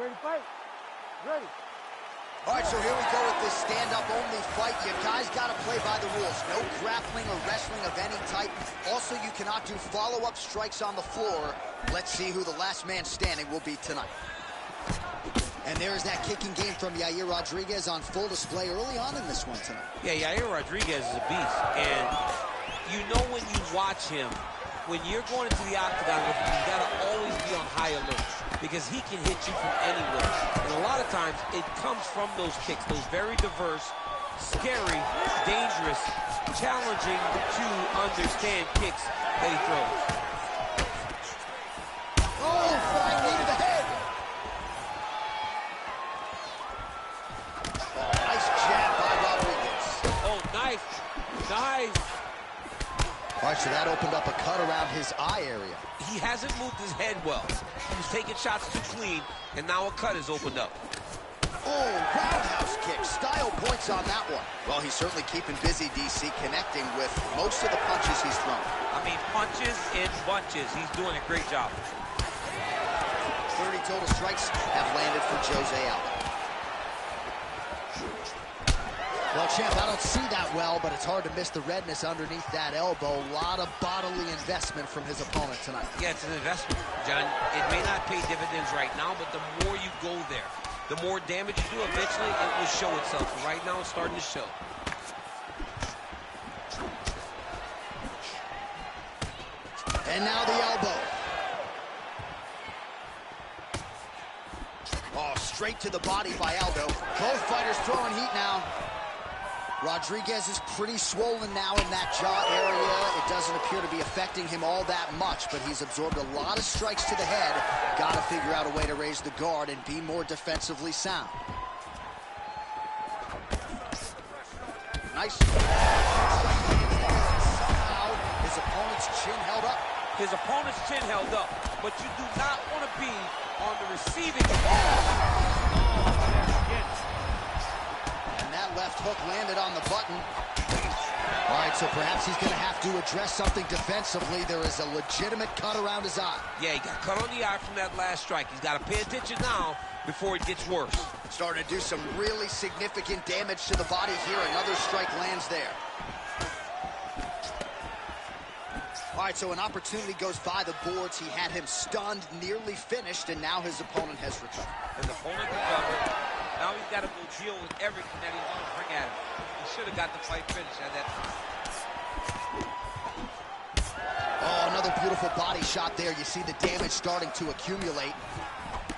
ready to fight? Ready. All right, so here we go with this stand-up only fight. You guys got to play by the rules. No grappling or wrestling of any type. Also, you cannot do follow-up strikes on the floor. Let's see who the last man standing will be tonight. And there's that kicking game from Yair Rodriguez on full display early on in this one tonight. Yeah, Yair Rodriguez is a beast. And you know when you watch him, when you're going into the octagon with him, you got to always be on high alert because he can hit you from anywhere. And a lot of times, it comes from those kicks, those very diverse, scary, dangerous, challenging to understand kicks that he throws. Oh, flying knee to the head. Nice jab by Rodriguez. Oh, nice. Nice. All right, so that opened up a cut around his eye area. He hasn't moved his head well. He was taking shots too clean, and now a cut is opened up. Oh, roundhouse kick. Style points on that one. Well, he's certainly keeping busy, DC, connecting with most of the punches he's thrown. I mean, punches in bunches. He's doing a great job. 30 total strikes have landed for Jose Aldo. Well, champ, I don't see that well, but it's hard to miss the redness underneath that elbow. A lot of bodily investment from his opponent tonight. Yeah, it's an investment, John. It may not pay dividends right now, but the more you go there, the more damage you do, eventually it will show itself. Right now, it's starting to show. And now the elbow. Oh, straight to the body by Aldo. Both fighters throwing heat now. Rodriguez is pretty swollen now in that jaw area. It doesn't appear to be affecting him all that much, but he's absorbed a lot of strikes to the head. Got to figure out a way to raise the guard and be more defensively sound. Nice. Somehow, his opponent's chin held up. His opponent's chin held up, but you do not want to be on the receiving end. Left hook landed on the button. All right, so perhaps he's going to have to address something defensively. There is a legitimate cut around his eye. Yeah, he got cut on the eye from that last strike. He's got to pay attention now before it gets worse. Starting to do some really significant damage to the body here. Another strike lands there. All right, so an opportunity goes by the boards. He had him stunned, nearly finished, and now his opponent has recovered. His opponent recovered. Now he's got to go deal with everything that he's going to bring at him. He should have got the fight finished at that time. Oh, another beautiful body shot there. You see the damage starting to accumulate.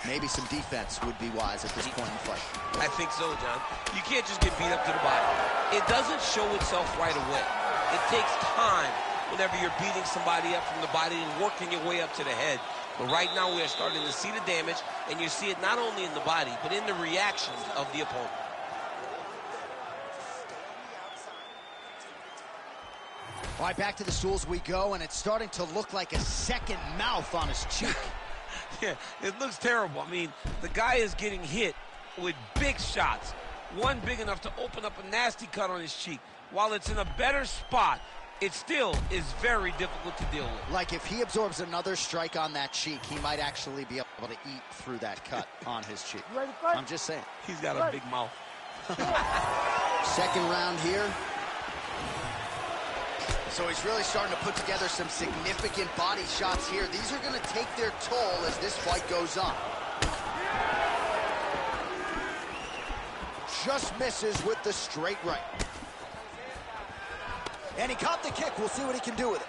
Maybe some defense would be wise at this point in the fight. I think so, John. You can't just get beat up to the body. It doesn't show itself right away. It takes time whenever you're beating somebody up from the body and working your way up to the head. But right now we are starting to see the damage, and you see it not only in the body, but in the reactions of the opponent. All right, back to the stools we go, and it's starting to look like a second mouth on his cheek. Yeah, it looks terrible. I mean, the guy is getting hit with big shots. One big enough to open up a nasty cut on his cheek. While it's in a better spot, it still is very difficult to deal with. Like if he absorbs another strike on that cheek, he might actually be able to eat through that cut on his cheek. I'm just saying. He's got a big mouth. Second round here. So he's really starting to put together some significant body shots here. These are going to take their toll as this fight goes on. Just misses with the straight right. And he caught the kick. We'll see what he can do with it.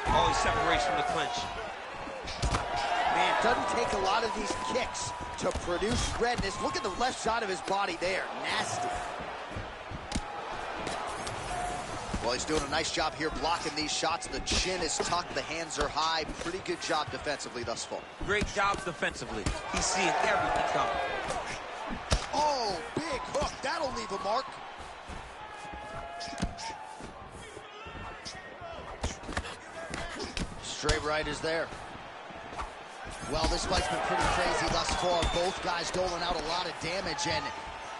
Oh, he separates from the clinch. Man, it doesn't take a lot of these kicks to produce redness. Look at the left side of his body there. Nasty. Well, he's doing a nice job here blocking these shots. The chin is tucked. The hands are high. Pretty good job defensively thus far. Great job defensively. He's seeing everything coming. Oh, big hook. That'll leave a mark. Straight right is there. Well, this fight's been pretty crazy thus far. Both guys doling out a lot of damage, and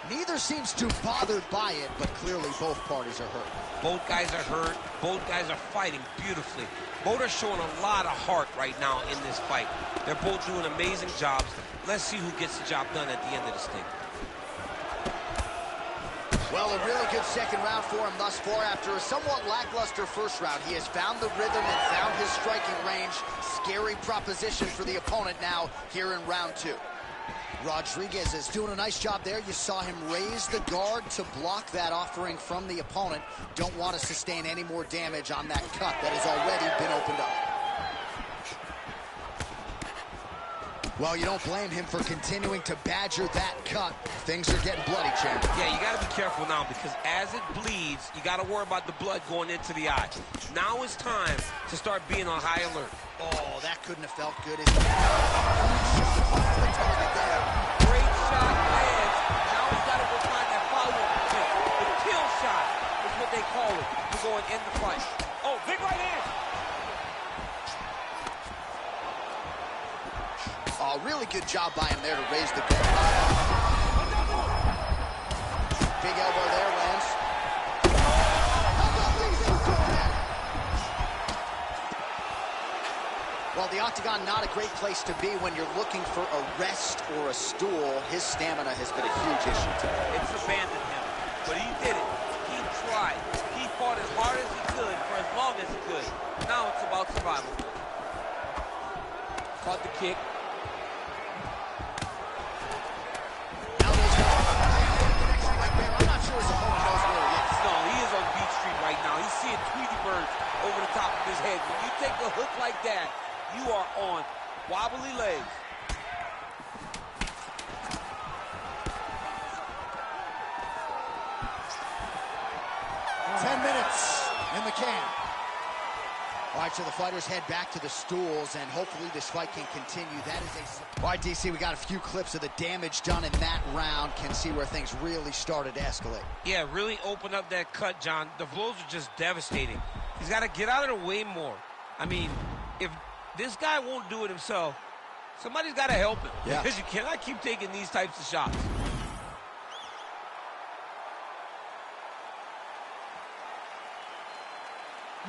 neither seems too bothered by it, but clearly both parties are hurt. Both guys are hurt. Both guys are fighting beautifully. Both are showing a lot of heart right now in this fight. They're both doing amazing jobs. Let's see who gets the job done at the end of this thing. Well, a really good second round for him thus far. After a somewhat lackluster first round, he has found the rhythm and found his striking range. Scary proposition for the opponent now here in round 2. Rodriguez is doing a nice job there. You saw him raise the guard to block that offering from the opponent. Don't want to sustain any more damage on that cut that has already been opened up. Well, you don't blame him for continuing to badger that cut. Things are getting bloody, champ. Yeah, you got to be careful now because as it bleeds, you got to worry about the blood going into the eye. Now it's time to start being on high alert. Oh, that couldn't have felt good. Huge shot off the target there. Great shot lands. Now he's got to go find that follow-up kick. The kill shot is what they call it to go and end the fight. Oh, big right hand. Oh, really good job by him there to raise the guard. Big elbow there, lands. Well, the octagon, not a great place to be when you're looking for a rest or a stool. His stamina has been a huge issue today. It's abandoned him, but he did it. He tried. He fought as hard as he could for as long as he could. Now it's about survival. Caught the kick. I'm not sure his opponent knows where he is. No, he is on Beach Street right now. He's seeing Tweety Birds over the top of his head. When you take a hook like that, you are on wobbly legs. Minutes in the can. All right, so the fighters head back to the stools, and hopefully this fight can continue. That is a... All right, DC, we got a few clips of the damage done in that round. Can see where things really started to escalate. Yeah, really open up that cut, John. The blows are just devastating. He's got to get out of the way more. I mean, if this guy won't do it himself, somebody's got to help him. Yeah. Because you cannot keep taking these types of shots.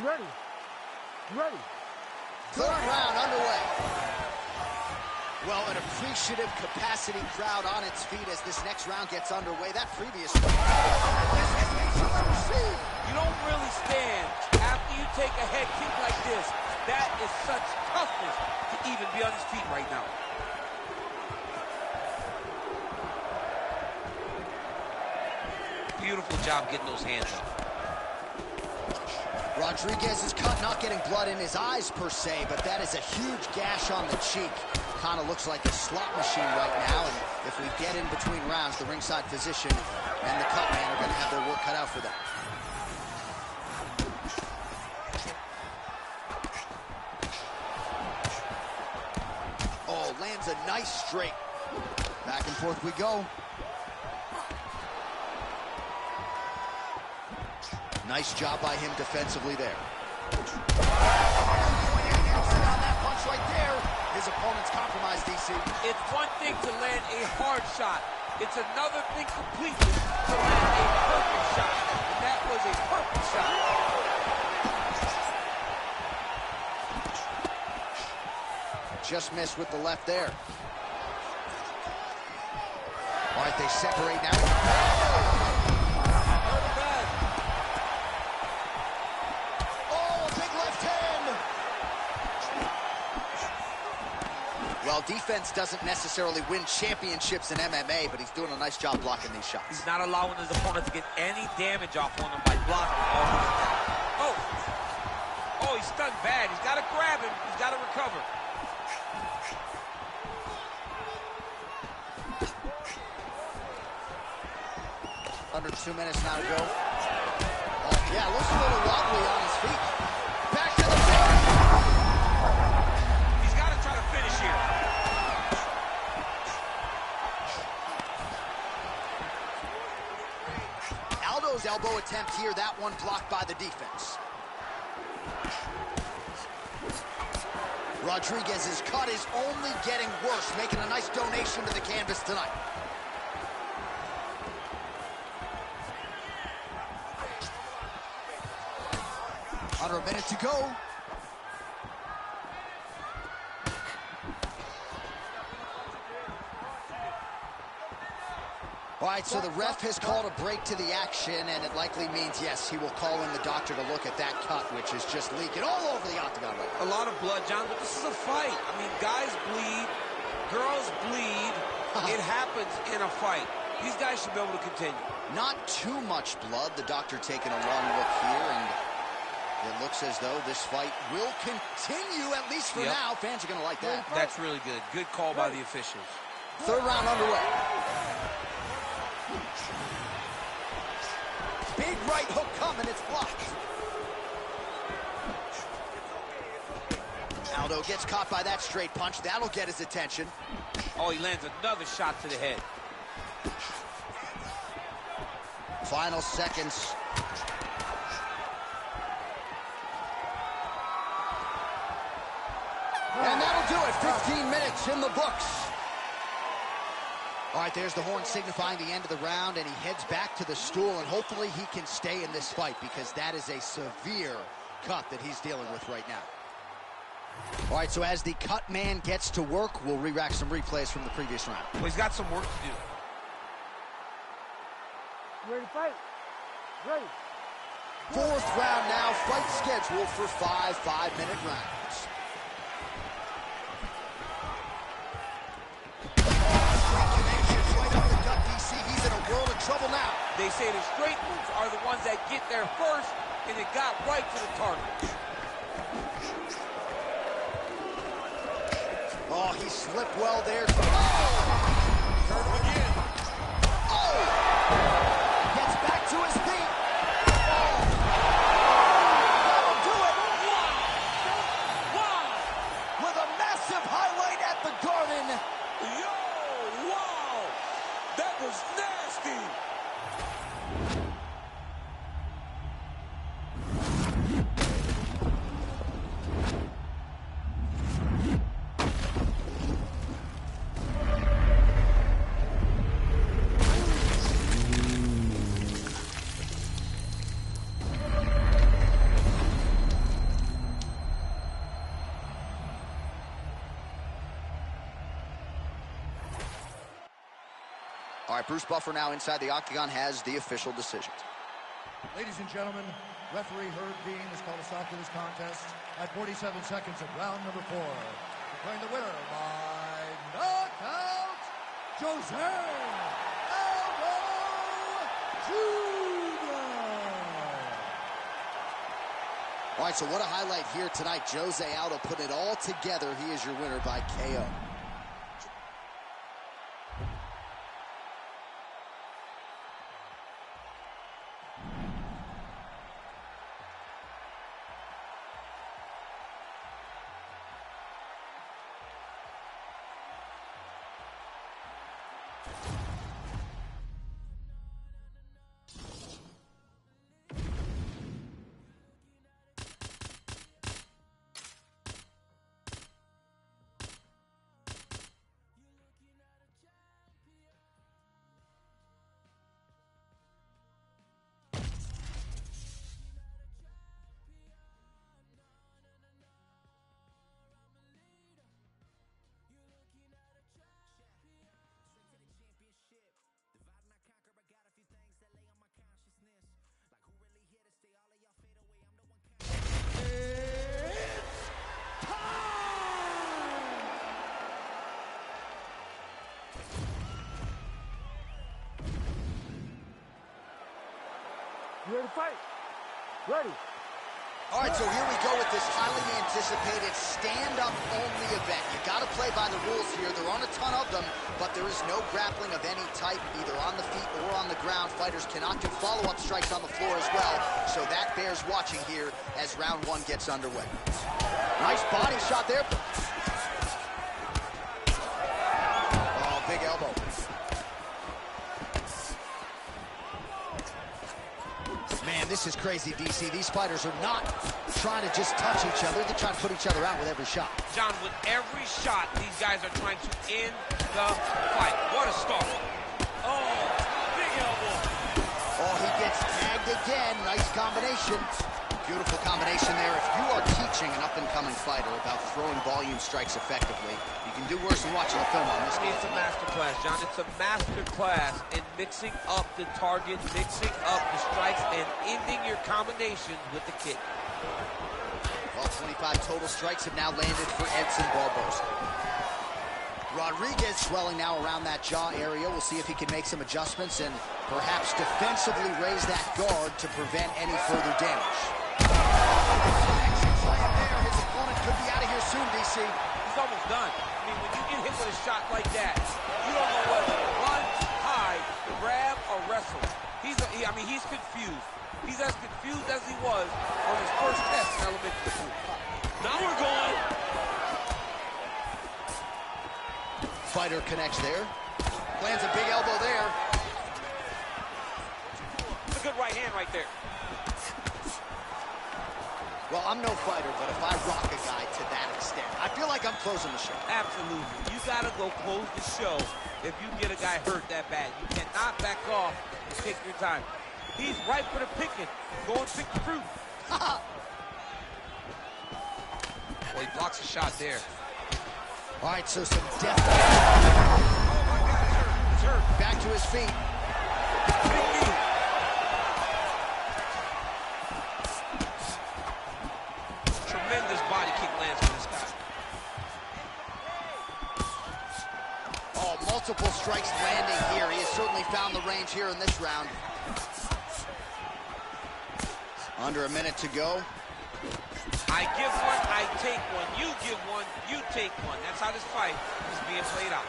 Ready. Ready. Third round underway. Well, an appreciative capacity crowd on its feet as this next round gets underway. That previous one. You don't really stand after you take a head kick like this. That is such toughness to even be on his feet right now. Beautiful job getting those hands up. Rodriguez is cut, not getting blood in his eyes per se, but that is a huge gash on the cheek. Kind of looks like a slot machine right now, and if we get in between rounds, the ringside physician and the cut man are going to have their work cut out for them. Oh, lands a nice straight. Back and forth we go. Nice job by him defensively there. On that punch right there, his opponent's compromised, DC. It's one thing to land a hard shot. It's another thing completely to land a perfect shot. And that was a perfect shot. Just missed with the left there. All right, they separate now. Well, defense doesn't necessarily win championships in MMA, but he's doing a nice job blocking these shots. He's not allowing his opponent to get any damage off on him by blocking all these attacks. Oh! Oh, he's stunned bad. He's got to grab him. He's got to recover. Under 2 minutes now to go. Oh, yeah, looks a little wobbly on his feet. Back to the finish. He's got to try to finish here. Aldo's elbow attempt here, that one blocked by the defense. Rodriguez's cut is only getting worse, making a nice donation to the canvas tonight. Under a minute to go. All right, so the ref has called a break to the action, and it likely means, yes, he will call in the doctor to look at that cut, which is just leaking all over the octagon right now. A lot of blood, John, but this is a fight. I mean, guys bleed, girls bleed. It happens in a fight. These guys should be able to continue. Not too much blood. The doctor taking a long look here, and it looks as though this fight will continue, at least for now. Fans are going to like that. That's really good. Good call by the officials. Third round underway. Big right hook coming, it's blocked. Aldo gets caught by that straight punch. That'll get his attention. Oh, he lands another shot to the head. Final seconds. And that'll do it. 15 minutes in the books. All right, there's the horn signifying the end of the round, and he heads back to the stool, and hopefully he can stay in this fight because that is a severe cut that he's dealing with right now. All right, so as the cut man gets to work, we'll re-rack some replays from the previous round. Well, he's got some work to do. Ready to fight? Ready. Fourth round now, fight scheduled for 5-minute rounds. He's in a world of trouble now. They say the straight moves are the ones that get there first, and it got right to the target. Oh, he slipped well there. Oh! Hurt him again. Oh! Gets back to his feet. That'll do it. Wow! With a massive highlight at the Garden. Yo! Wow! That was nasty! All right, Bruce Buffer now inside the octagon has the official decision. Ladies and gentlemen, referee Herb Dean has called a stop to this contest at 47 seconds of round number 4. Declaring the winner by knockout, Jose Aldo Jr. All right, so what a highlight here tonight. Jose Aldo putting it all together. He is your winner by KO. You ready to fight? Ready. All right, so here we go with this highly anticipated stand-up only event. You got to play by the rules here. There aren't a ton of them, but there is no grappling of any type, either on the feet or on the ground. Fighters cannot do follow-up strikes on the floor as well, so that bears watching here as round 1 gets underway. Nice body shot there. Oh, big elbow. Man, this is crazy, DC. These fighters are not trying to just touch each other. They're trying to put each other out with every shot. John, with every shot, these guys are trying to end the fight. What a start. Oh, big elbow. Oh, he gets tagged again. Nice combination. Beautiful combination there. If you are teaching an up-and-coming fighter about throwing volume strikes effectively, you can do worse than watching a film on this. It's a master class, John. It's a master class in mixing up the target, mixing up the strikes, and ending your combinations with the kick. Well, 25 total strikes have now landed for Edson Barboza. Rodriguez swelling now around that jaw area. We'll see if he can make some adjustments and perhaps defensively raise that guard to prevent any further damage. His opponent could be out of here soon, DC. He's almost done. I mean, when you get hit with a shot like that, you don't know whether to run, hide, grab, or wrestle. He's confused. He's as confused as he was on his first test in elementary school. Now we're going. Fighter connects there. Lands a big elbow there. It's a good right hand right there. Well, I'm no fighter, but if I rock a guy to that extent, I feel like I'm closing the show. Absolutely. You got to go close the show if you get a guy hurt that bad. You cannot back off and take your time. He's ripe for the picking. Go and pick the fruit. Well, he blocks a shot there. All right, so some death. Oh, my God, he's hurt. Back to his feet. Big knee. Tremendous body kick lands for this guy. Oh, multiple strikes landing here. He has certainly found the range here in this round. Under a minute to go. I give one, I take one. You give one, you take one. That's how this fight is being played out.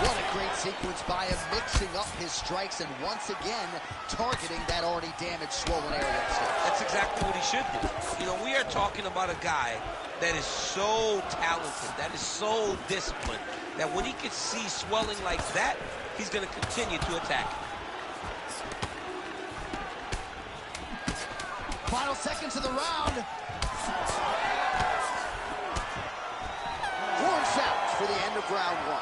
What a great sequence by him, mixing up his strikes and once again targeting that already damaged, swollen area of the stage. That's exactly what he should do. You know, we are talking about a guy that is so talented, that is so disciplined, that when he can see swelling like that, he's going to continue to attack it. Final seconds of the round. Horn sounds for the end of round one.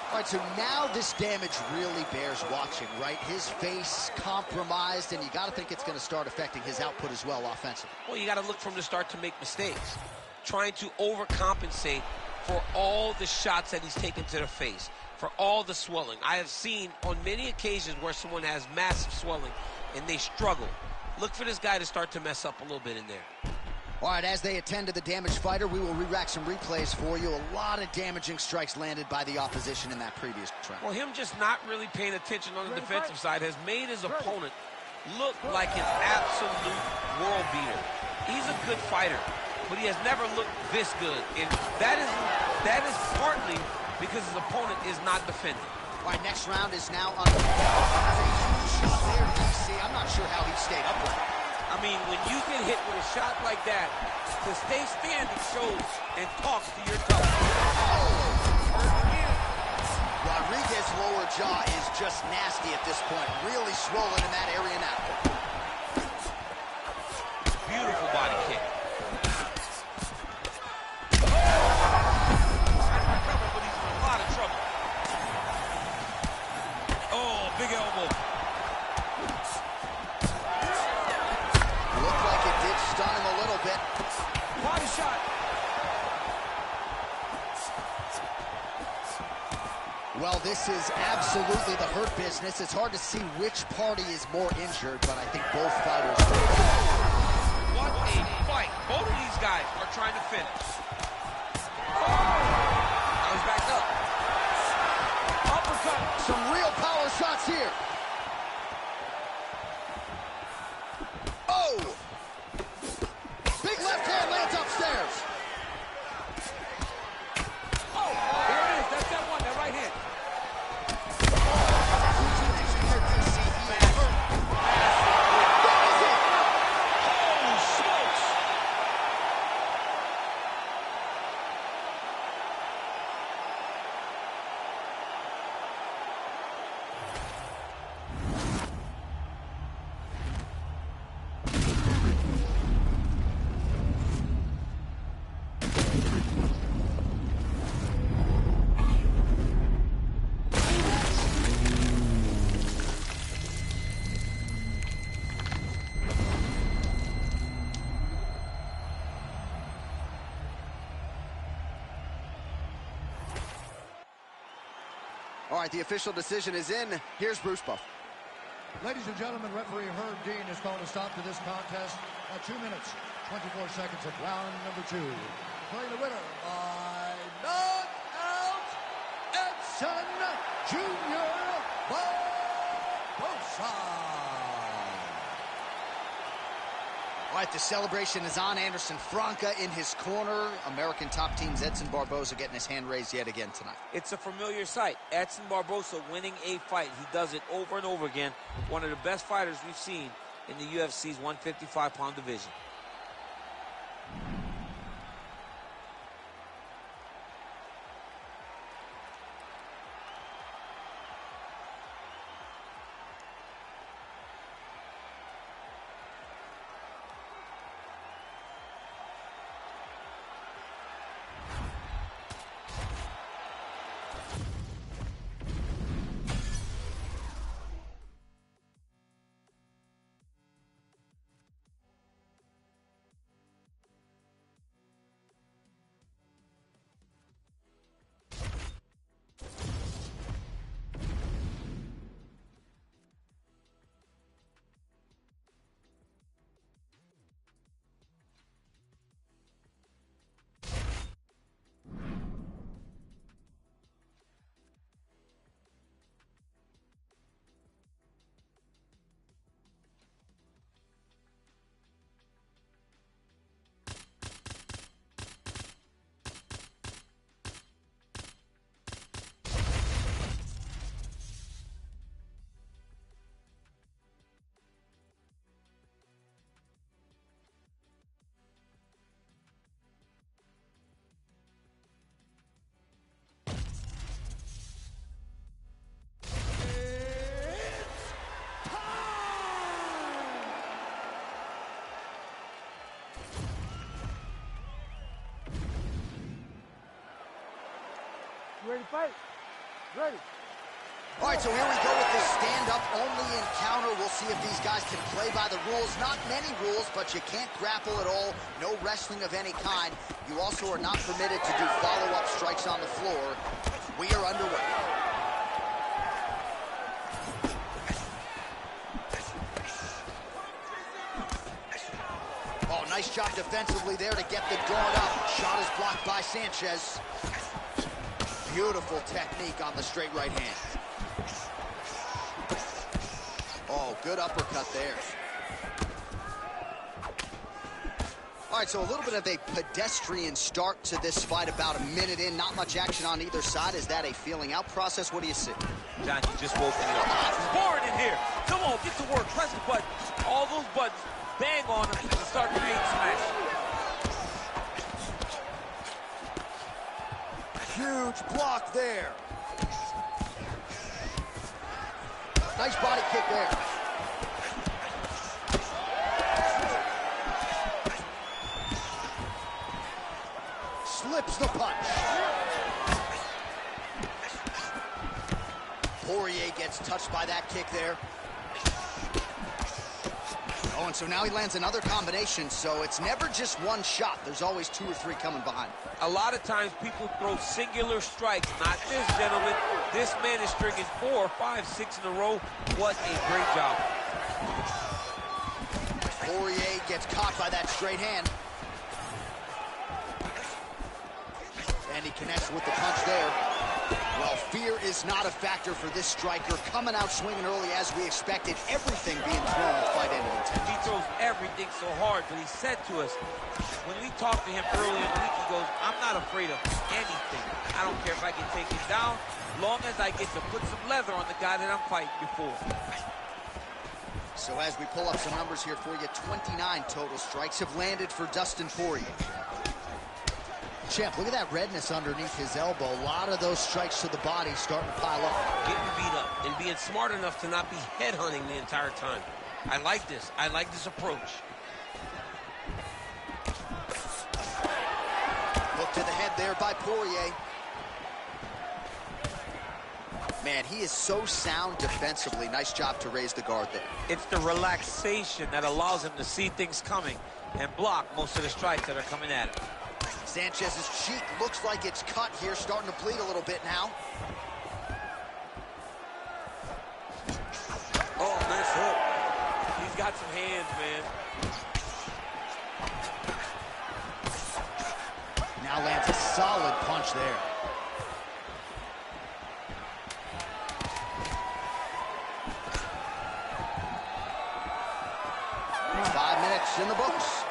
All right, so now this damage really bears watching, right? His face compromised, and you got to think it's going to start affecting his output as well offensively. Well, you got to look from the start to make mistakes, trying to overcompensate for all the shots that he's taken to the face, for all the swelling. I have seen on many occasions where someone has massive swelling and they struggle. Look for this guy to start to mess up a little bit in there. All right, as they attend to the damaged fighter, we will re-rack some replays for you. A lot of damaging strikes landed by the opposition in that previous round. Well, him just not really paying attention on the defensive side has made his opponent look like an absolute world beater. He's a good fighter, but he has never looked this good. And that is partly because his opponent is not defending. All right, next round is now on. That's a huge shot there, DC. I'm not sure how he stayed upright. I mean, when you get hit with a shot like that, to stay standing shows and talks to your toughness. Rodriguez's lower jaw is just nasty at this point. Really swollen in that area now. Beautiful body kick. Big elbow. Looked like it did stun him a little bit. Body shot. Well, this is absolutely the hurt business. It's hard to see which party is more injured, but I think both fighters do. What a fight. Both of these guys are trying to finish. Now he's back up. Uppercut. Some real power shots here. Oh! Big left hand lands upstairs. Oh, here it is. That's that one, that right hand. Holy smokes. All right, the official decision is in. Here's Bruce Buff. Ladies and gentlemen, referee Herb Dean has called a stop to this contest at 2 minutes, 24 seconds of round number 2. Declaring the winner by knockout, Edson Jr. Barbosa. All right, the celebration is on. Anderson Franca in his corner. American top teams Edson Barbosa getting his hand raised yet again tonight. It's a familiar sight. Edson Barbosa winning a fight. He does it over and over again. One of the best fighters we've seen in the UFC's 155-pound division. Ready to fight? Ready. All right, so here we go with this stand-up only encounter. We'll see if these guys can play by the rules. Not many rules, but you can't grapple at all. No wrestling of any kind. You also are not permitted to do follow-up strikes on the floor. We are underway. Oh, nice job defensively there to get the guard up. Shot is blocked by Sanchez. Beautiful technique on the straight right hand. Oh, good uppercut there. All right, so a little bit of a pedestrian start to this fight, about a minute in. Not much action on either side. Is that a feeling out process? What do you see? John, you just woke me up. It's boring in here. Come on, get to work. Press the button. All those buttons. Bang on them and start creating some action. Huge block there. Nice body kick there. Slips the punch. Poirier gets touched by that kick there. Oh, and so now he lands another combination, so it's never just one shot. There's always 2 or 3 coming behind. A lot of times people throw singular strikes. Not this gentleman. This man is stringing 4, 5, 6 in a row. What a great job. Poirier gets caught by that straight hand. And he connects with the punch there. Well, fear is not a factor for this striker. Coming out swinging early as we expected. Everything being thrown to fight into intent. He throws everything so hard, but he said to us, when we talked to him earlier in the week, he goes, I'm not afraid of anything. I don't care if I can take it down, long as I get to put some leather on the guy that I'm fighting before. So as we pull up some numbers here for you, 29 total strikes have landed for Dustin Poirier. Champ, look at that redness underneath his elbow. A lot of those strikes to the body starting to pile up. Getting beat up and being smart enough to not be headhunting the entire time. I like this. I like this approach. Hook to the head there by Poirier. Man, he is so sound defensively. Nice job to raise the guard there. It's the relaxation that allows him to see things coming and block most of the strikes that are coming at him. Sanchez's cheek looks like it's cut here, starting to bleed a little bit now. got some hands, man. Now lands a solid punch there. 5 minutes in the books.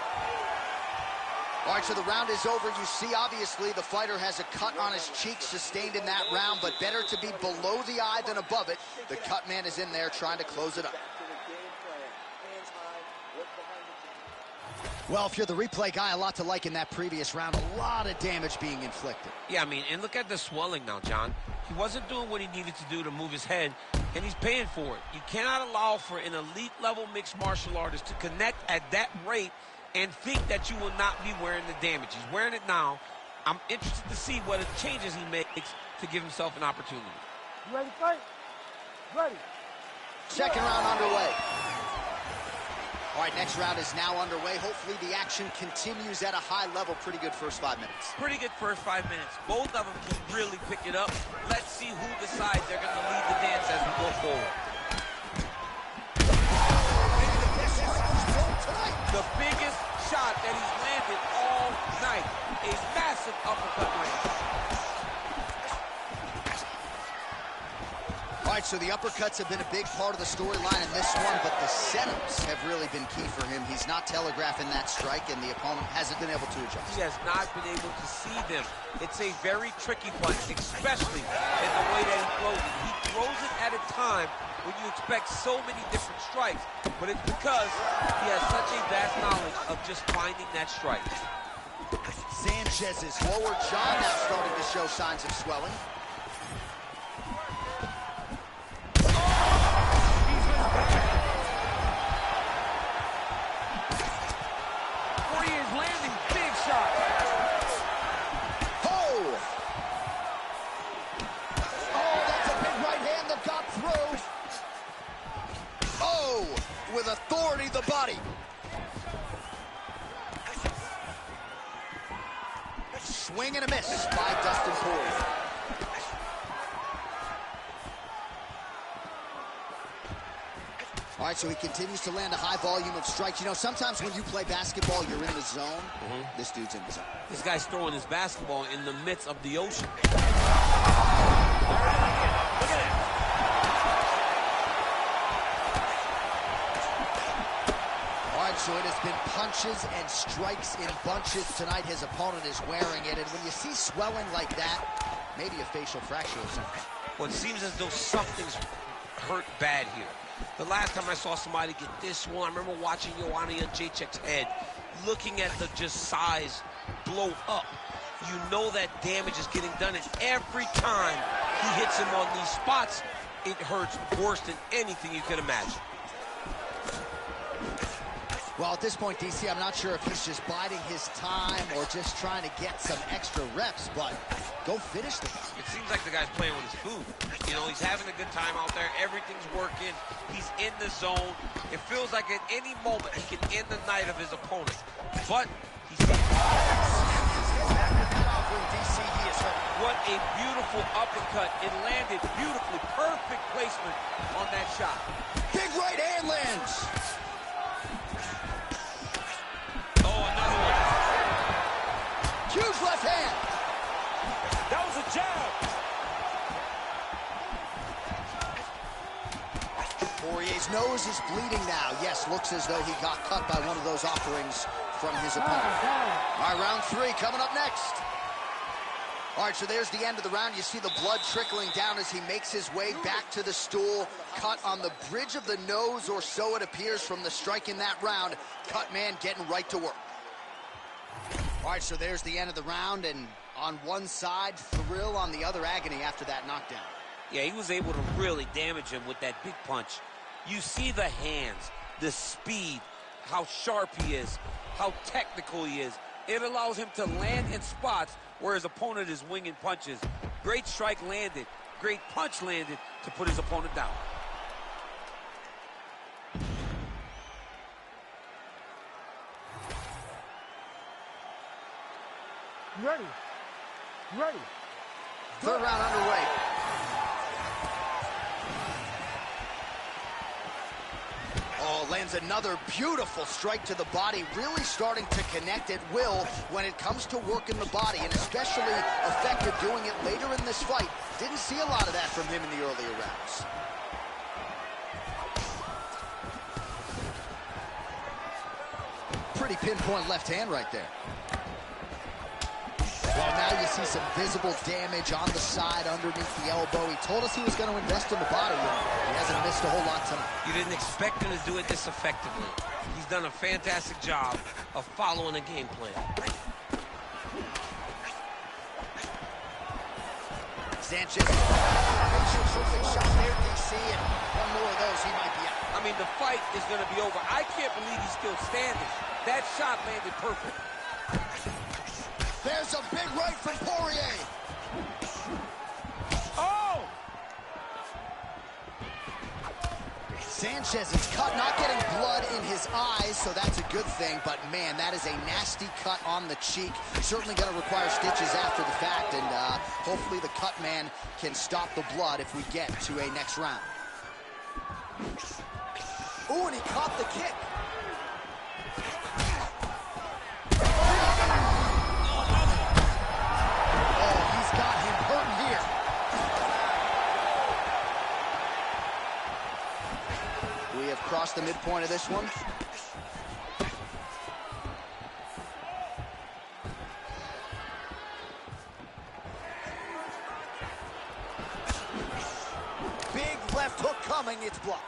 All right, so the round is over. You see, obviously, the fighter has a cut on his cheek sustained in that round, but better to be below the eye than above it. The cut man is in there trying to close it up. Well, if you're the replay guy, a lot to like in that previous round. A lot of damage being inflicted. Yeah, I mean, and look at the swelling now, John. He wasn't doing what he needed to do to move his head, and he's paying for it. You cannot allow for an elite-level mixed martial artist to connect at that rate and think that you will not be wearing the damage. He's wearing it now. I'm interested to see what changes he makes to give himself an opportunity. You ready to fight? Ready. Second round underway. All right, next round is now underway. Hopefully the action continues at a high level. Pretty good first 5 minutes. Pretty good first 5 minutes. Both of them can really pick it up. Let's see who decides they're going to lead the dance as we go forward. The biggest shot that he's landed all night. A massive uppercut land. All right, so the uppercuts have been a big part of the storyline in this one, but the setups have really been key for him. He's not telegraphing that strike, and the opponent hasn't been able to adjust. He has not been able to see them. It's a very tricky punch, especially in the way that he throws it. He throws it at a time when you expect so many different strikes, but it's because he has such a vast knowledge of just finding that strike. Sanchez's lower jaw now starting to show signs of swelling. With authority, the body. Swing and a miss by Dustin Poirier. All right, so he continues to land a high volume of strikes. You know, sometimes when you play basketball, you're in the zone. This dude's in the zone. This guy's throwing his basketball in the midst of the ocean. Look at it. So it has been punches and strikes in bunches tonight. His opponent is wearing it. And when you see swelling like that, maybe a facial fracture or something. Well, it seems as though something's hurt bad here. The last time I saw somebody get this one, I remember watching Joanna Jędrzejczyk's head, looking at the just size blow up. You know that damage is getting done, and every time he hits him on these spots, it hurts worse than anything you could imagine. Well, at this point, DC, I'm not sure if he's just biding his time or just trying to get some extra reps, but go finish the guy. It seems like the guy's playing with his food. You know, he's having a good time out there. Everything's working. He's in the zone. It feels like at any moment he can end the night of his opponent. But he's... DC, he is hurt. What a beautiful uppercut. It landed beautifully. Perfect placement on that shot. Big right hand lands. Huge left hand. That was a jab. Poirier's nose is bleeding now. Yes, looks as though he got cut by one of those offerings from his opponent. All right, round 3 coming up next. All right, so there's the end of the round. You see the blood trickling down as he makes his way back to the stool. Cut on the bridge of the nose, or so it appears from the strike in that round. Cut man getting right to work. All right, so there's the end of the round, and on one side, thrill, on the other, agony after that knockdown. Yeah, he was able to really damage him with that big punch. You see the hands, the speed, how sharp he is, how technical he is. It allows him to land in spots where his opponent is winging punches. Great strike landed, great punch landed to put his opponent down. Ready. Ready. Third round underway. Oh, lands another beautiful strike to the body, really starting to connect at will when it comes to working the body, and especially effective doing it later in this fight. Didn't see a lot of that from him in the earlier rounds. Pretty pinpoint left hand right there. Well, now you see some visible damage on the side underneath the elbow. He told us he was going to invest in the body, and he hasn't missed a whole lot tonight. You didn't expect him to do it this effectively. He's done a fantastic job of following a game plan. Sanchez, terrific shot there, DC, and one more of those, he might be out. I mean, the fight is going to be over. I can't believe he's still standing. That shot landed perfect. There's a big right from Poirier. Oh! Sanchez is cut, not getting blood in his eyes, so that's a good thing. But, man, that is a nasty cut on the cheek. Certainly going to require stitches after the fact, and hopefully the cut man can stop the blood if we get to a next round. Ooh, and he caught the kick. Across the midpoint of this one. Big left hook coming, it's blocked.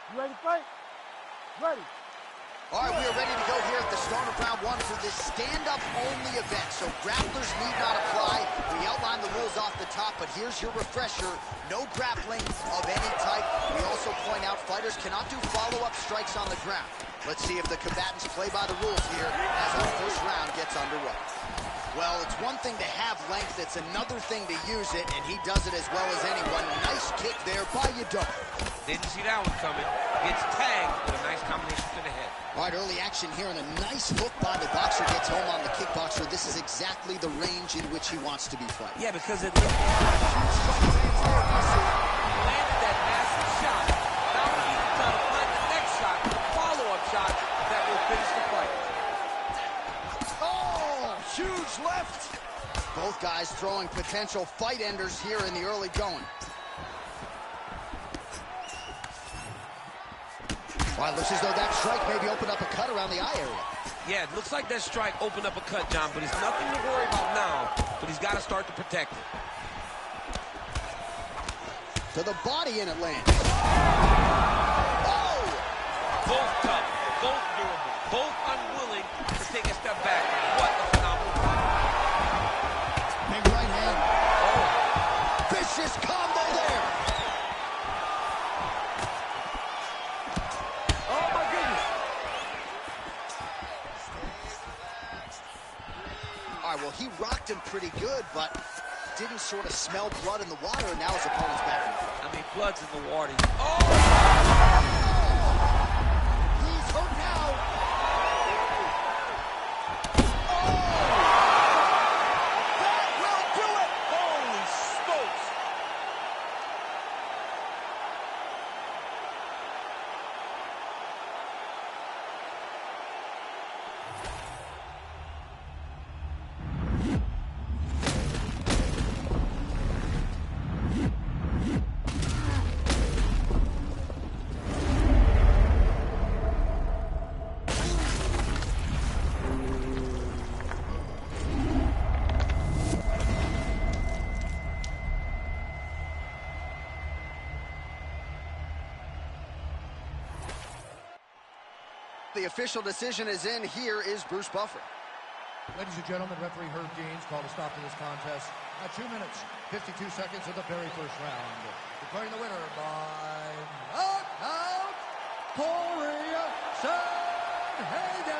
You ready to fight? Ready. All right, we are ready to go here at the start of round one for this stand-up only event. So grapplers need not apply. We outlined the rules off the top, but here's your refresher. No grappling of any type. We also point out fighters cannot do follow-up strikes on the ground. Let's see if the combatants play by the rules here as our first round gets underway. Well, it's one thing to have length, it's another thing to use it, and he does it as well as anyone. Nice kick there by Yadon. Didn't see that one coming. Gets tagged with a nice combination to the head. All right, early action here, and a nice hook by the boxer gets home on the kickboxer. This is exactly the range in which he wants to be fighting. Yeah, because it landed that massive shot. Now we need to try to find the next shot, the follow-up shot that will finish the fight. Oh, huge left. Both guys throwing potential fight enders here in the early going. Well, it looks as though that strike maybe opened up a cut around the eye area. Yeah, it looks like that strike opened up a cut, John, but it's nothing to worry about now, but he's got to start to protect it. To the body, and it lands. Oh! Both tough, both durable, both unwilling to take a step back. What a phenomenal fight. Big right hand. Oh. Vicious combo there. Well, he rocked him pretty good, but didn't sort of smell blood in the water, and now his opponent's back in the fight. I mean, blood's in the water. Oh! He's hurt now. Oh! That will do it! Holy smokes! the official decision is in. Here is Bruce Buffer. Ladies and gentlemen, referee Herb Dean's called a stop to this contest at 2 minutes, 52 seconds of the very first round. Declaring the winner by knockout, Corey Sanhagen.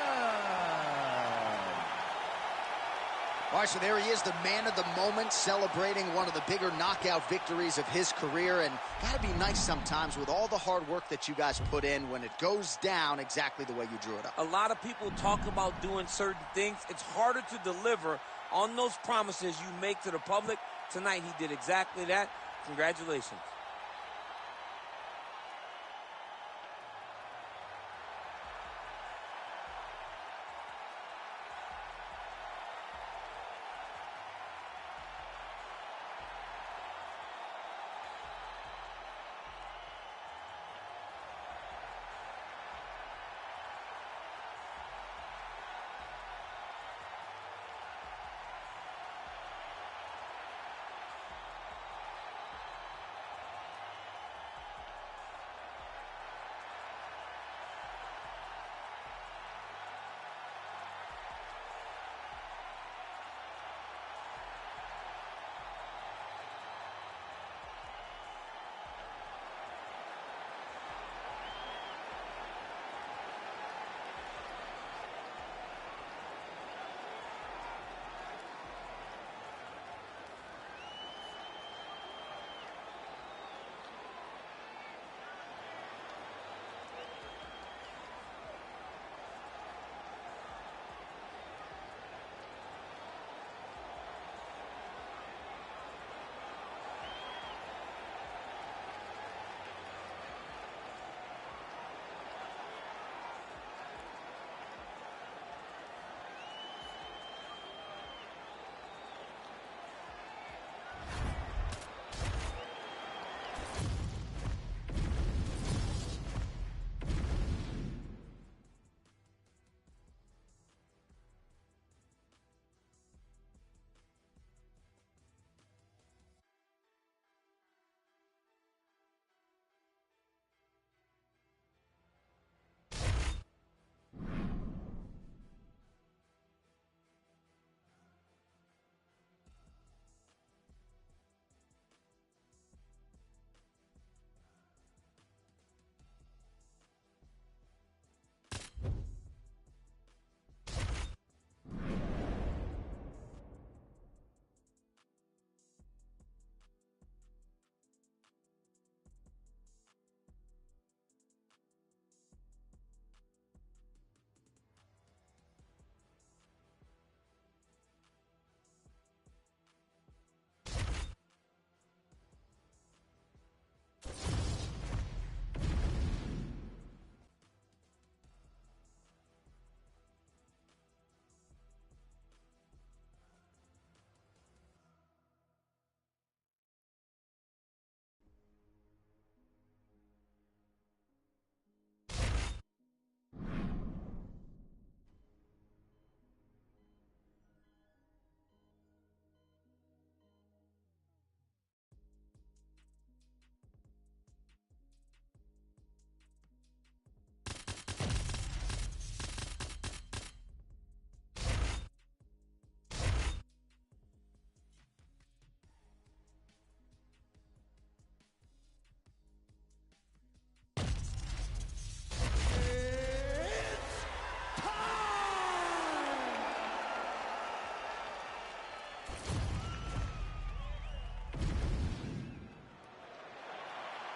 All right, so there he is, the man of the moment, celebrating one of the bigger knockout victories of his career. And gotta be nice sometimes with all the hard work that you guys put in when it goes down exactly the way you drew it up. A lot of people talk about doing certain things. It's harder to deliver on those promises you make to the public. Tonight, he did exactly that. Congratulations.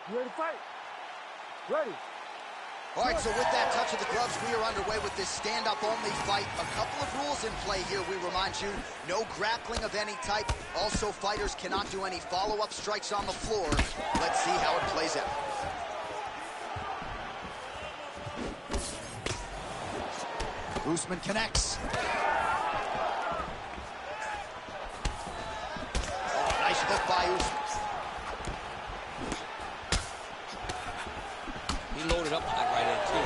You ready to fight? Ready. All right, so with that touch of the gloves, we are underway with this stand-up-only fight. A couple of rules in play here, we remind you. No grappling of any type. Also, fighters cannot do any follow-up strikes on the floor. Let's see how it plays out. Usman connects. Oh, nice hook by Usman. He loaded up that right in, too.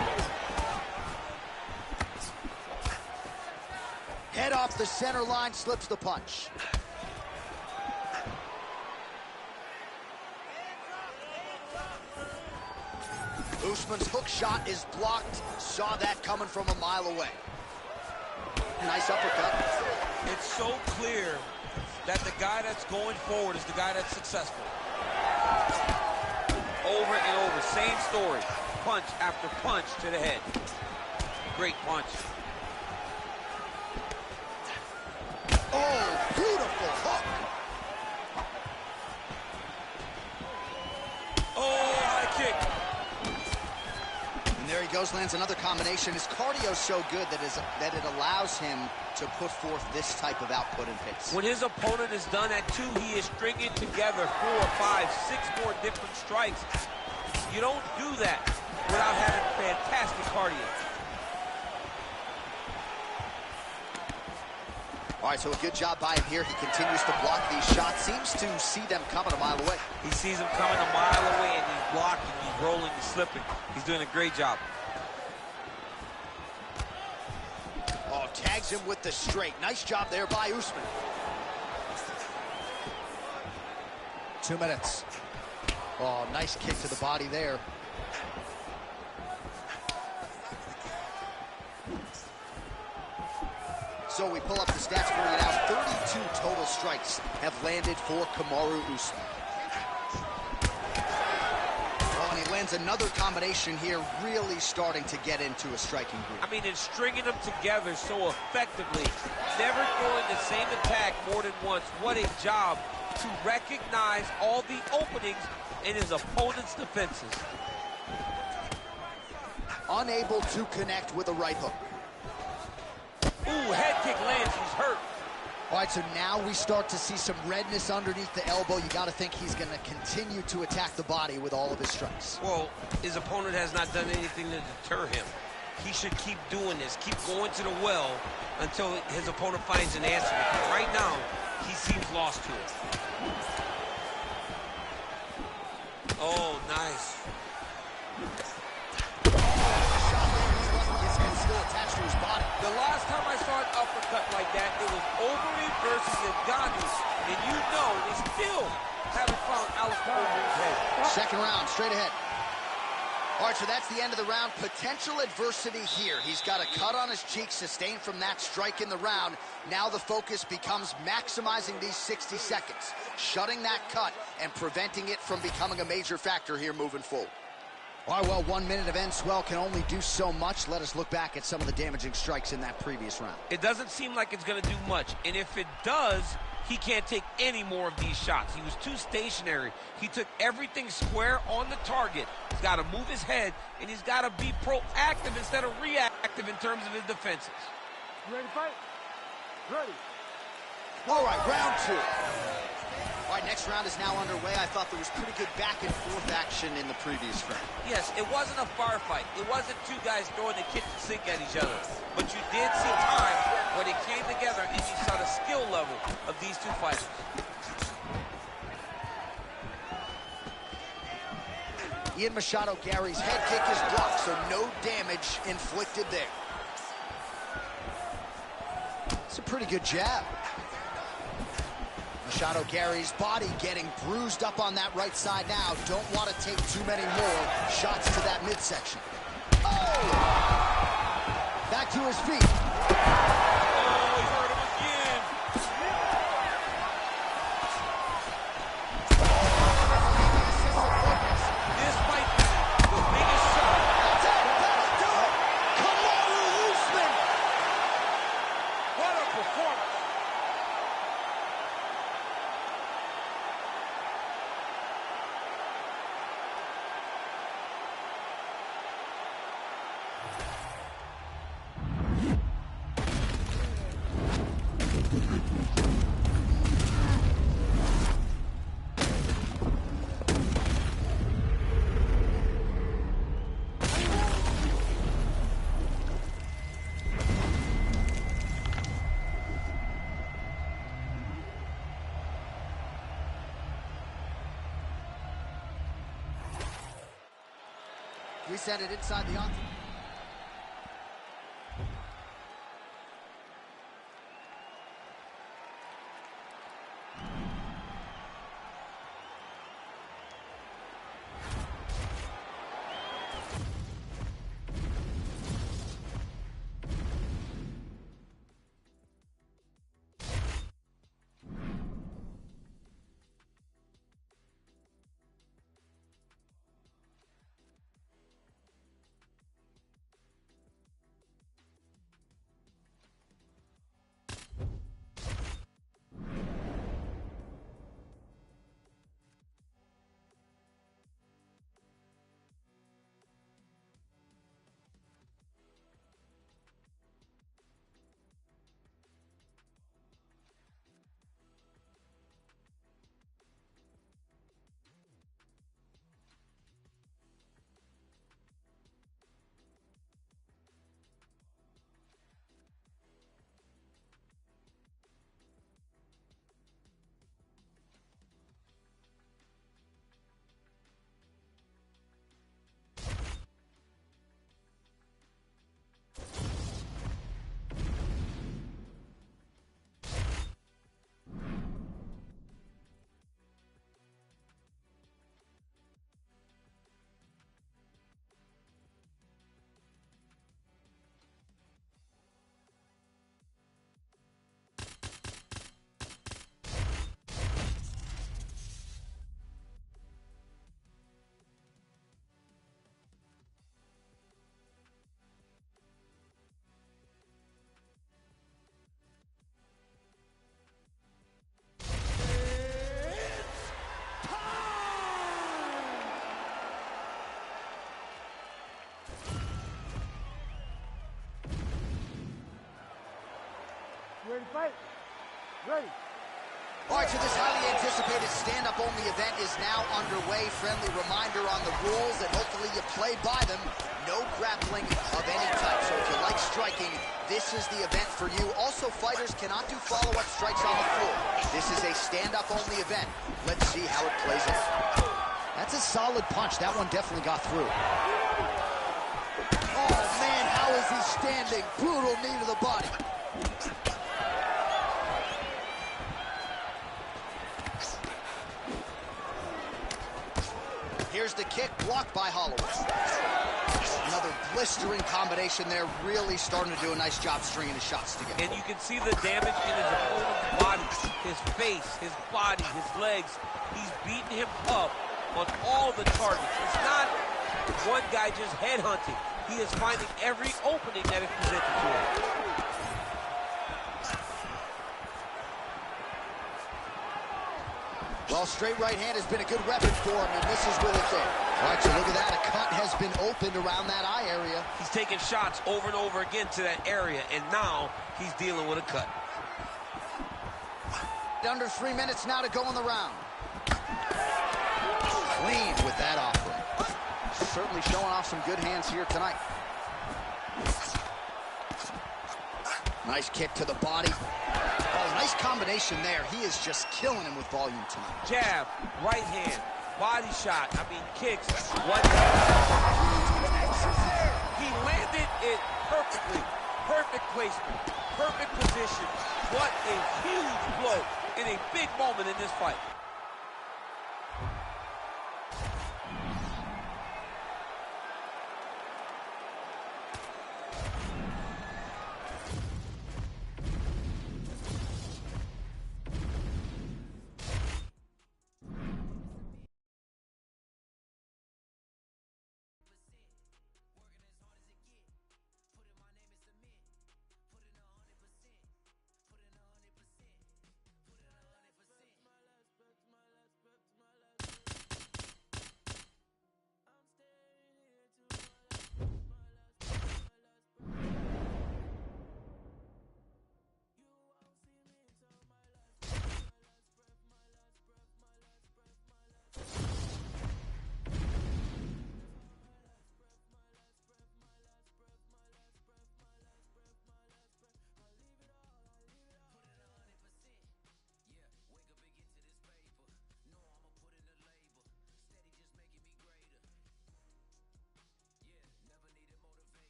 Head off the center line, slips the punch. Usman's hook shot is blocked. Saw that coming from a mile away. Nice uppercut. It's so clear that the guy that's going forward is the guy that's successful. Over and over, same story. Punch after punch to the head. Great punch. Oh, beautiful hook. Oh, high kick. And there he goes, lands another combination. His cardio's so good that it allows him to put forth this type of output and pace. When his opponent is done at 2, he is stringing together 4, 5, 6 more different strikes. You don't do that without having fantastic cardio. All right, so a good job by him here. He continues to block these shots. Seems to see them coming a mile away. He sees them coming a mile away, and he's blocking, he's rolling, he's slipping. He's doing a great job. Oh, tags him with the straight. Nice job there by Usman. 2 minutes. Oh, nice kick to the body there. So we pull up the stats for you now. 32 total strikes have landed for Kamaru Usman. Oh, and he lands another combination here, really starting to get into a striking groove. I mean, it's stringing them together so effectively. Never throwing the same attack more than once. What a job to recognize all the openings in his opponent's defenses. Unable to connect with a right hook. Ooh, head kick lands, he's hurt. All right, so now we start to see some redness underneath the elbow. You got to think he's going to continue to attack the body with all of his strikes. Well, his opponent has not done anything to deter him. He should keep doing this, keep going to the well until his opponent finds an answer. Because right now, he seems lost to it. Oh, nice. Attached to his body. The last time I saw an uppercut like that, it was Overeem versus Ngannou, and you know they still haven't found Alex Overeem's head. Second round, straight ahead. All right, so that's the end of the round. Potential adversity here. He's got a cut on his cheek sustained from that strike in the round. Now the focus becomes maximizing these 60 seconds, shutting that cut and preventing it from becoming a major factor here moving forward. All right, well, 1 minute of end swell can only do so much. Let us look back at some of the damaging strikes in that previous round. It doesn't seem like it's going to do much, and if it does, he can't take any more of these shots. He was too stationary. He took everything square on the target. He's got to move his head, and he's got to be proactive instead of reactive in terms of his defenses. You ready to fight? Ready. All right, round 2. All right, next round is now underway. I thought there was pretty good back and forth action in the previous round. Yes, it wasn't a firefight. It wasn't two guys throwing the kitchen sink at each other. But you did see times where they came together and you saw the skill level of these two fighters. Ian Machado Gary's head kick is blocked, so no damage inflicted there. It's a pretty good jab. Machado Gary's body getting bruised up on that right side now. Don't want to take too many more shots to that midsection. Oh! Back to his feet. Oh, he hurt him again. This might be the biggest shot. That's it. That'll do it. Kamaru Usman. What a performance. We send it inside the octagon. You ready to fight? Ready. All right, so this highly anticipated stand-up only event is now underway. Friendly reminder on the rules, and hopefully you play by them. No grappling of any type. So if you like striking, this is the event for you. Also, fighters cannot do follow-up strikes on the floor. This is a stand-up only event. Let's see how it plays out. That's a solid punch. That one definitely got through. Oh, man, how is he standing? Brutal knee to the body. Here's the kick, blocked by Holloway. Another blistering combination there, really starting to do a nice job stringing his shots together. And you can see the damage in his opponent's body, his face, his body, his legs. He's beating him up on all the targets. It's not one guy just headhunting. He is finding every opening that is presented to him. Well, straight right hand has been a good weapon for him, and this is with it there. All right, so look at that. A cut has been opened around that eye area. He's taking shots over and over again to that area, and now he's dealing with a cut. Under 3 minutes now to go in the round. Clean with that offering. Certainly showing off some good hands here tonight. Nice kick to the body. Oh, nice combination there. He is just killing him with volume tonight. Jab, right hand, body shot, kicks. What? He landed it perfectly. Perfect placement, perfect position. What a huge blow in a big moment in this fight.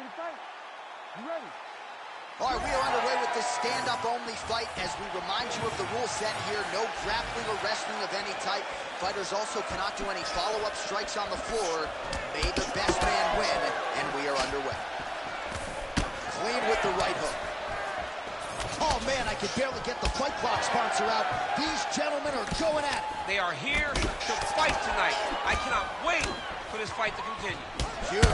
ready to fight? You ready? All right, we are underway with this stand-up only fight as we remind you of the rule set here. No grappling or wrestling of any type. Fighters also cannot do any follow-up strikes on the floor. May the best man win, and we are underway. Clean with the right hook. Oh, man, I could barely get the Fight Clock sponsor out. These gentlemen are going at it. They are here to fight tonight. I cannot wait for this fight to continue. Huge.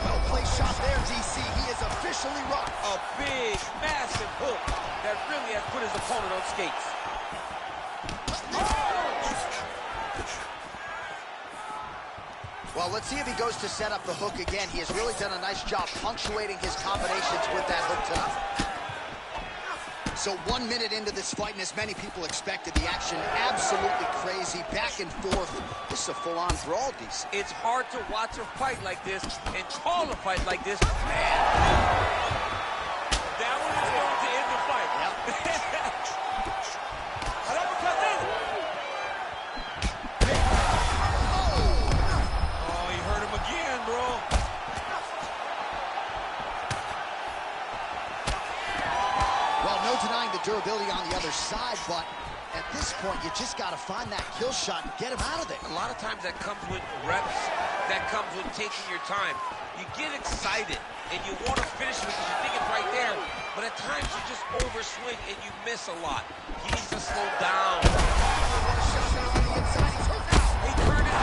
Well-placed shot there, DC. He is officially rocked. A big, massive hook that really has put his opponent on skates. Well, let's see if he goes to set up the hook again. He has really done a nice job punctuating his combinations with that hook tonight. So 1 minute into this fight, and as many people expected, the action absolutely crazy, back and forth. This is a full-on brawl, DC. It's hard to watch a fight like this and call a fight like this. Man, that one is going to end the fight. Yep. Oh, he hurt him again, bro. No denying the durability on the other side, but at this point, you just got to find that kill shot and get him out of there. A lot of times that comes with reps, that comes with taking your time. You get excited, and you want to finish it because you think it's right there, but at times you just overswing and you miss a lot. He needs to slow down. He turned it.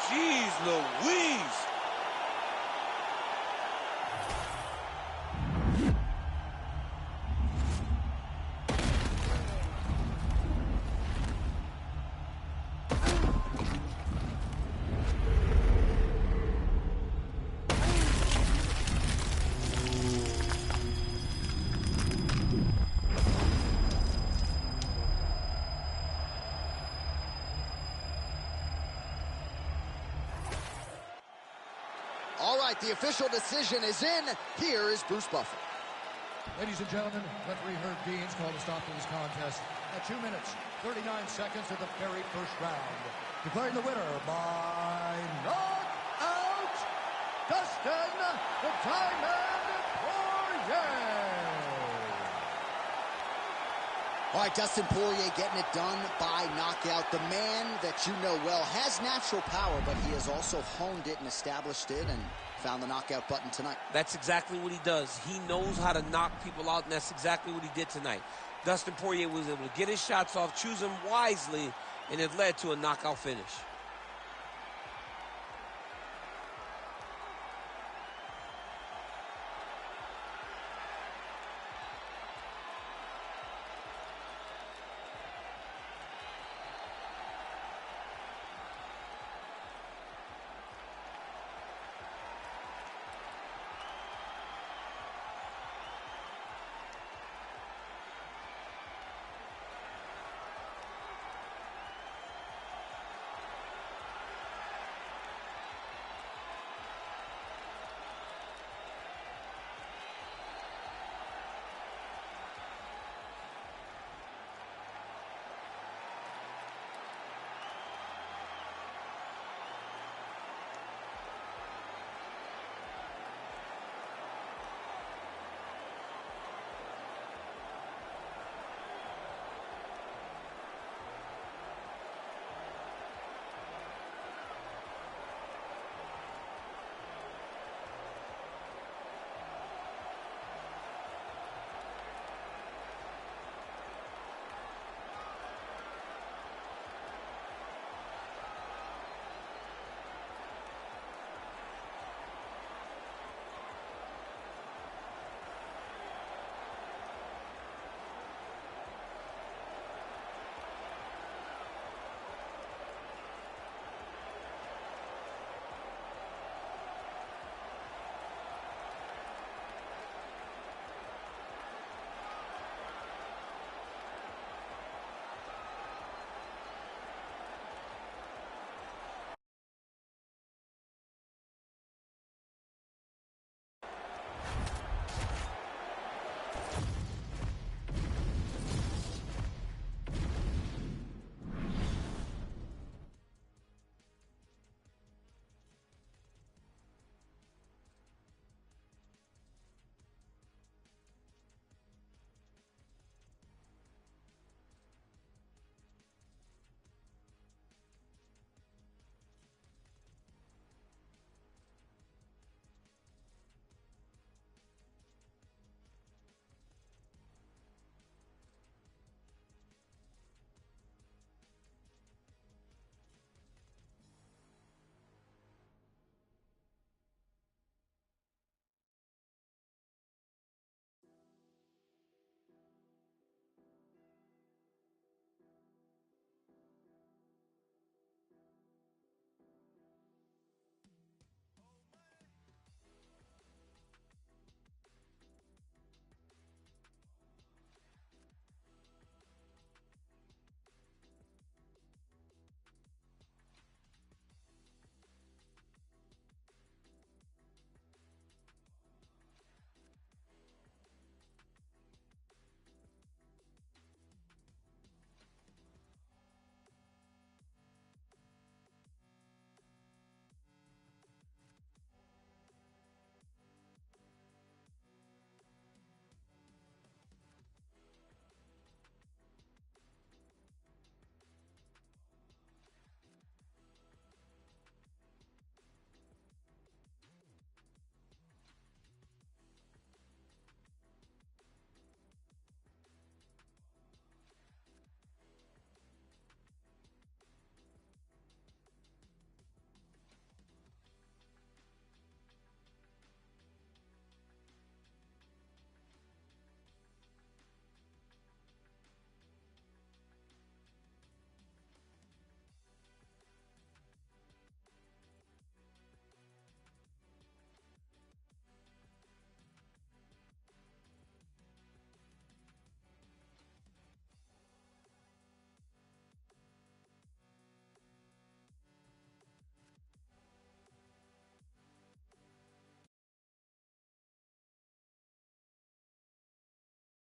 Jeez Louise. All right, the official decision is in. Here is Bruce Buffer. Ladies and gentlemen, referee Herb Dean's called a stop to this contest at 2 minutes, 39 seconds of the very first round. Declaring the winner by knockout, Dustin the Diamond Poirier. All right, Dustin Poirier getting it done by knockout. The man that you know well has natural power, but he has also honed it and established it and found the knockout button tonight. That's exactly what he does. He knows how to knock people out, and that's exactly what he did tonight. Dustin Poirier was able to get his shots off, choose them wisely, and it led to a knockout finish.